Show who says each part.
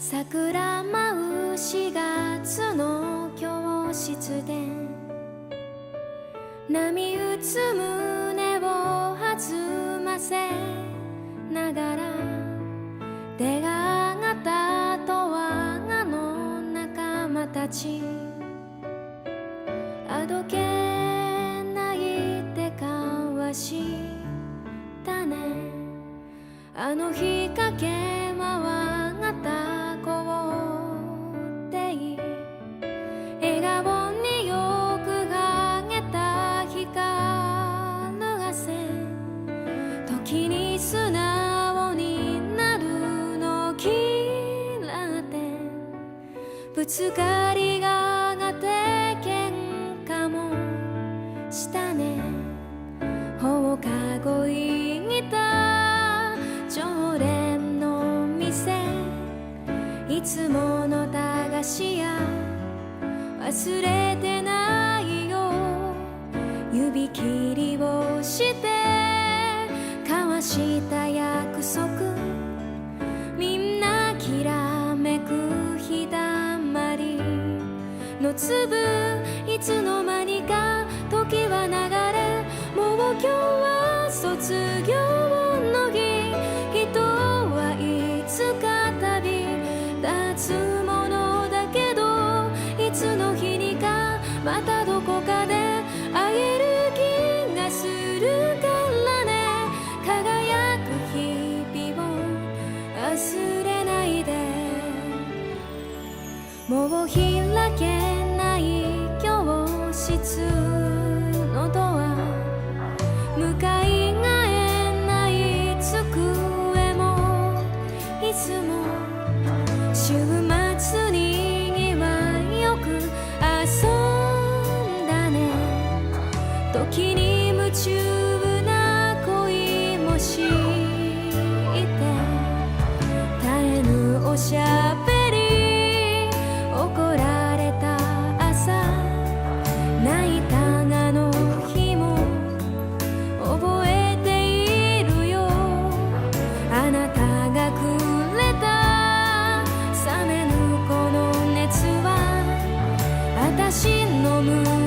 Speaker 1: 桜舞う4月の教室で波打つ胸を弾ませながら出が上がったと我がの仲間たちあどけないって交わしたねあの日駆け回った校庭笑顔によくかげた光がせ時に素直になるのきらってぶつかりががって喧嘩もしたね放課後行った常連の店いつもの駄菓子屋忘れてないよ指切りをして交わした約束みんなきらめく日だまりの粒いつの間にか時は流れもう今日は卒業の日人はいつか旅立つものだけどいつの日にかまたどこかで会える気がするからね輝く日々を忘れないでもう開けない教室のドア向かいがえない机もいつも週末にはよく遊んだね時に夢中な恋もして絶えぬおしゃべり怒られた朝泣いたあの日も覚えているよあなたがくれた冷めぬこの熱は私の胸